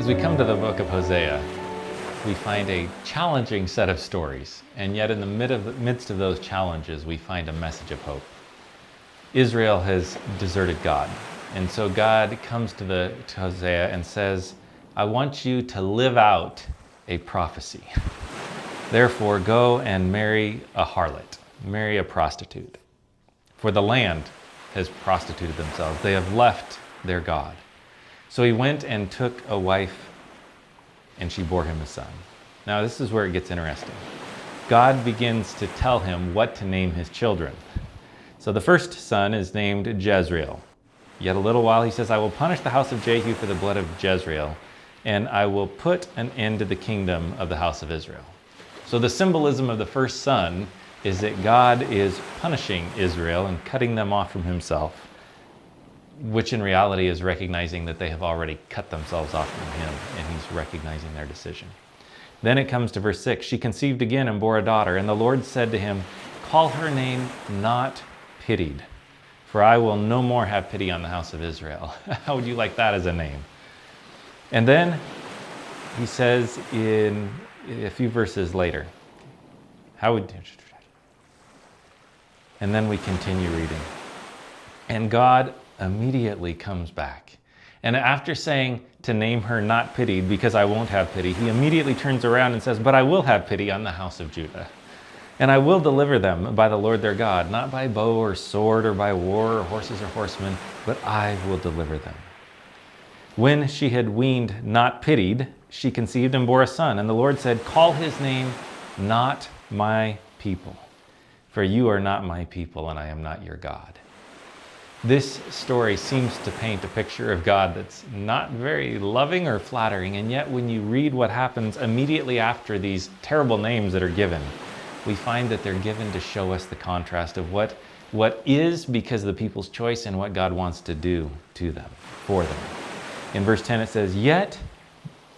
we come to the book of Hosea, we find a challenging set of stories, and yet in the midst of those challenges, we find a message of hope. Israel has deserted God, and so God comes to Hosea and says, I want you to live out a prophecy. Therefore, go and marry a harlot, marry a prostitute. For the land has prostituted themselves. They have left their God. So he went and took a wife, and she bore him a son. Now this is where it gets interesting. God begins to tell him what to name his children. So the first son is named Jezreel. Yet a little while he says, I will punish the house of Jehu for the blood of Jezreel, and I will put an end to the kingdom of the house of Israel. So the symbolism of the first son is that God is punishing Israel and cutting them off from himself, which in reality is recognizing that they have already cut themselves off from him, and he's recognizing their decision. Then it comes to verse 6. She conceived again and bore a daughter, and the Lord said to him, call her name Not Pitied, for I will no more have pity on the house of Israel. How would you like that as a name? And then he says in a few verses later, and then we continue reading. And God immediately comes back. And after saying to name her Not Pitied, because I won't have pity, he immediately turns around and says, but I will have pity on the house of Judah. And I will deliver them by the Lord their God, not by bow or sword or by war or horses or horsemen, but I will deliver them. When she had weaned Not Pitied, she conceived and bore a son. And the Lord said, call his name Not My People, for you are not my people and I am not your God. This story seems to paint a picture of God that's not very loving or flattering, and yet when you read what happens immediately after these terrible names that are given, we find that they're given to show us the contrast of what is because of the people's choice and what God wants to do to them, for them. In verse 10 it says, yet,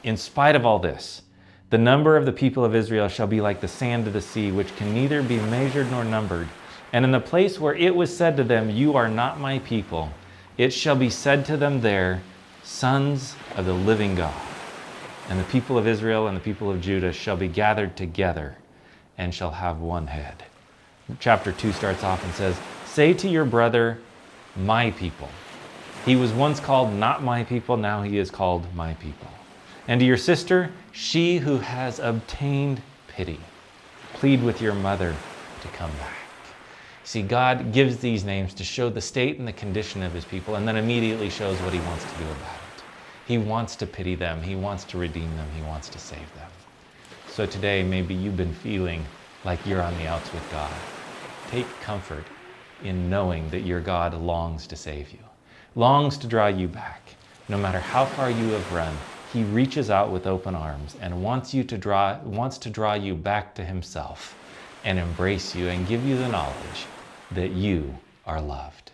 in spite of all this, the number of the people of Israel shall be like the sand of the sea, which can neither be measured nor numbered. And in the place where it was said to them, you are not my people, it shall be said to them there, sons of the living God. And the people of Israel and the people of Judah shall be gathered together and shall have one head. Chapter 2 starts off and says, say to your brother, my people. He was once called not my people, now he is called my people. And to your sister, she who has obtained pity. Plead with your mother to come back. See, God gives these names to show the state and the condition of his people, and then immediately shows what he wants to do about it. He wants to pity them. He wants to redeem them. He wants to save them. So today, maybe you've been feeling like you're on the outs with God. Take comfort in knowing that your God longs to save you, longs to draw you back. No matter how far you have run, he reaches out with open arms and wants to draw you back to himself and embrace you and give you the knowledge that you are loved.